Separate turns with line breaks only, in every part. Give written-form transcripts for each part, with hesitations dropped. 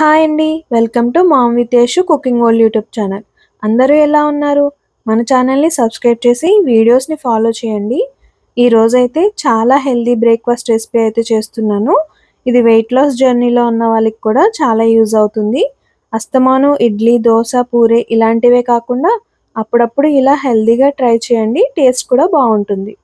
Hi అండి. Welcome to mom with Yashu cooking world YouTube channel. అందరూ ఎలా ఉన్నారు? మన ఛానల్‌ని సబ్స్క్రైబ్ చేసి వీడియోస్‌ని ఫాలో చేయండి. ఈరోజైతే చాలా హెల్తీ బ్రేక్‌ఫాస్ట్ రెసిపీ అయితే చేస్తున్నాను. ఇది వెయిట్ లాస్ జర్నీలో ఉన్న వాళ్ళకి కూడా చాలా యూజ్ అవుతుంది. అస్తమానం ఇడ్లీ, దోస, పూరి ఇలాంటివే కాకుండా అప్పుడప్పుడు ఇలా హెల్తీగా ట్రై చేయండి. టేస్ట్ కూడా బావుంటుంది.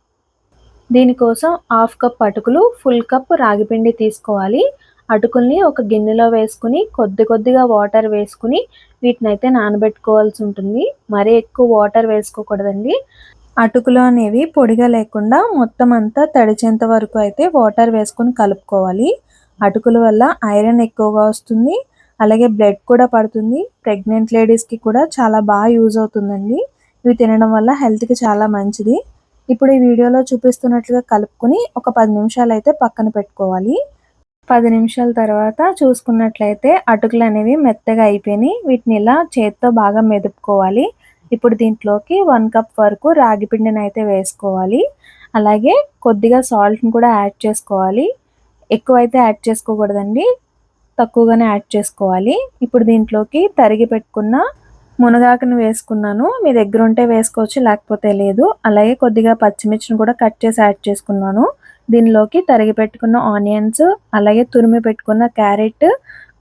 దీనికోసం హాఫ్ కప్ అటుకులు, ఫుల్ కప్ రాగిపిండి తీసుకోవాలి. అటుకుల్ని ఒక గిన్నెలో వేసుకుని కొద్ది కొద్దిగా వాటర్ వేసుకుని వీటినైతే నానబెట్టుకోవాల్సి ఉంటుంది. మరీ ఎక్కువ వాటర్ వేసుకోకూడదండి. అటుకులు అనేవి పొడిగా లేకుండా మొత్తం అంతా తడిచేంత వరకు అయితే వాటర్ వేసుకొని కలుపుకోవాలి. అటుకుల వల్ల ఐరన్ ఎక్కువగా వస్తుంది. అలాగే బ్లడ్ కూడా పడుతుంది. ప్రెగ్నెంట్ లేడీస్‌కి కూడా చాలా బాగా యూజ్ అవుతుందండి. ఇవి తినడం వల్ల హెల్త్‌కి చాలా మంచిది. ఇప్పుడు ఈ వీడియోలో చూపిస్తున్నట్లుగా కలుపుకొని ఒక 10 నిమిషాలైతే పక్కన పెట్టుకోవాలి. 10 నిమిషాల తర్వాత చూసుకున్నట్లయితే అటుకులనేవి మెత్తగా అయిపోయినాయి. వీటిని ఇలా చేత్తో బాగా మెదుపుకోవాలి. ఇప్పుడు దీంట్లోకి 1 కప్ వరకు రాగి పిండినైతే వేసుకోవాలి. అలాగే కొద్దిగా సాల్ట్‌ని కూడా యాడ్ చేసుకోవాలి. ఎక్కువైతే యాడ్ చేసుకోకూడదండి. తక్కువగానే యాడ్ చేసుకోవాలి. ఇప్పుడు దీంట్లోకి తరిగి పెట్టుకున్న మునగాకుని వేసుకున్నాను. మీ దగ్గరుంటే వేసుకోవచ్చు, లేకపోతే లేదు. అలాగే కొద్దిగా పచ్చిమిర్చిని కూడా కట్ చేసి యాడ్ చేసుకున్నాను. దీనిలోకి తరిగి పెట్టుకున్న ఆనియన్స్, అలాగే తురిమి పెట్టుకున్న క్యారెట్,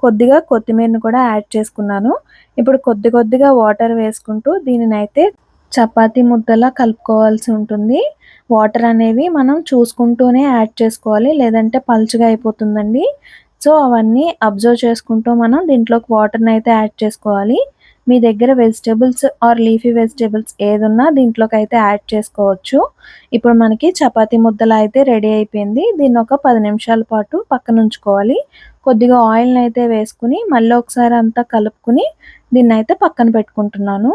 కొద్దిగా కొత్తిమీరని కూడా యాడ్ చేసుకున్నాను. ఇప్పుడు కొద్ది కొద్దిగా వాటర్ వేసుకుంటూ దీనినైతే చపాతీ ముద్దలా కలుపుకోవాల్సి ఉంటుంది. వాటర్ అనేవి మనం చూసుకుంటూనే యాడ్ చేసుకోవాలి, లేదంటే పలుచగా అయిపోతుందండి. సో, అవన్నీ అబ్జర్వ్ చేసుకుంటూ మనం దీంట్లోకి వాటర్‌నైతే యాడ్ చేసుకోవాలి. మీ దగ్గర వెజిటబుల్స్ ఆర్ లీఫీ వెజిటబుల్స్ ఏదున్నా దీంట్లోకైతే యాడ్ చేసుకోవచ్చు. ఇప్పుడు మనకి చపాతీ ముద్దలా అయితే రెడీ అయిపోయింది. దీన్ని ఒక 10 నిమిషాల పాటు పక్కనుంచుకోవాలి. కొద్దిగా ఆయిల్‌నైతే వేసుకొని మళ్ళీ ఒకసారి అంతా కలుపుకొని దీన్నైతే పక్కన పెట్టుకుంటున్నాను.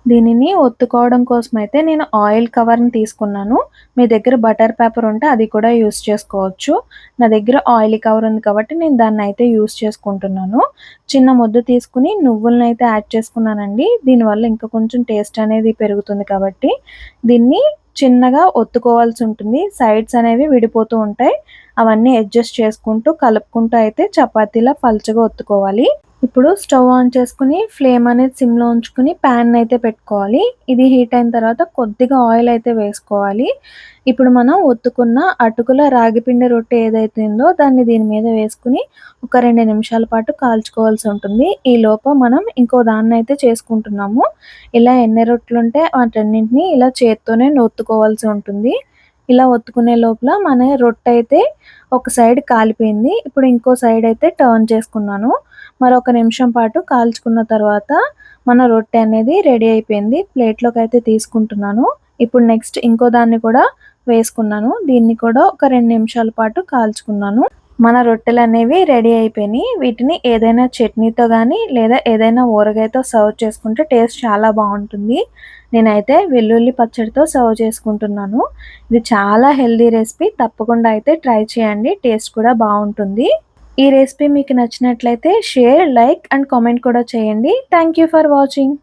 దీనిని ఒత్తుకోవడం కోసమైతే నేను ఆయిల్ కవర్‌ని తీసుకున్నాను. మీ దగ్గర బటర్ పేపర్ ఉంటే అది కూడా యూజ్ చేసుకోవచ్చు. నా దగ్గర ఆయిలీ కవర్ ఉంది కాబట్టి నేను దాన్నైతే యూజ్ చేసుకుంటున్నాను. చిన్న ముద్ద తీసుకొని నువ్వులనైతే యాడ్ చేసుకున్నానండి. దీనివల్ల ఇంకా కొంచెం టేస్ట్ అనేది పెరుగుతుంది కాబట్టి దీన్ని చిన్నగా ఒత్తుకోవాల్సి ఉంటుంది. సైడ్స్ అనేవి విడిపోతూ ఉంటాయి. అవన్నీ అడ్జస్ట్ చేసుకుంటూ, కలుపుకుంటూ అయితే చపాతీలా పల్చగా ఒత్తుకోవాలి. ఇప్పుడు స్టవ్ ఆన్ చేసుకొని ఫ్లేమ్ అనేది సిమ్‌లో ఉంచుకొని ప్యాన్‌నైతే పెట్టుకోవాలి. ఇది హీట్ అయిన తర్వాత కొద్దిగా ఆయిల్ అయితే వేసుకోవాలి. ఇప్పుడు మనం ఒత్తుకున్న అటుకుల రాగిపిండి రొట్టె ఏదైతే ఉందో దాన్ని దీని మీద వేసుకొని ఒక 2 నిమిషాల పాటు కాల్చుకోవాల్సి ఉంటుంది. ఈలోపు మనం ఇంకో దాన్నైతే చేసుకుంటున్నాము. ఇలా ఎన్ని రొట్టెలుంటే వాటన్నింటిని ఇలా చేత్తోనే ఒత్తుకోవాల్సి ఉంటుంది. ఇలా ఒత్తుకునే లోపల మన రొట్టె అయితే ఒక సైడ్ కాలిపోయింది. ఇప్పుడు ఇంకో సైడ్ అయితే టర్న్ చేసుకున్నాను. మరొక నిమిషం పాటు కాల్చుకున్న తర్వాత మన రొట్టె అనేది రెడీ అయిపోయింది. ప్లేట్‌లోకైతే తీసుకుంటున్నాను. ఇప్పుడు నెక్స్ట్ ఇంకో దాన్ని కూడా వేసుకున్నాను. దీన్ని కూడా ఒక 2 నిమిషాల పాటు కాల్చుకున్నాను. మన రొట్టెలనేవి రెడీ అయిపోయినాయి. వీటిని ఏదైనా చట్నీతో గానీ, లేదా ఏదైనా ఊరగాయతో సర్వ్ చేసుకుంటే టేస్ట్ చాలా బావుంటుంది. నేనైతే వెల్లుల్లి పచ్చడితో సర్వ్ చేసుకుంటున్నాను. ఇది చాలా హెల్తీ రెసిపీ. తప్పకుండా అయితే ట్రై చేయండి. టేస్ట్ కూడా బావుంటుంది. ఈ రెసిపీ మీకు నచ్చినట్లయితే షేర్, లైక్ అండ్ కామెంట్ కూడా చేయండి. Thank you for watching.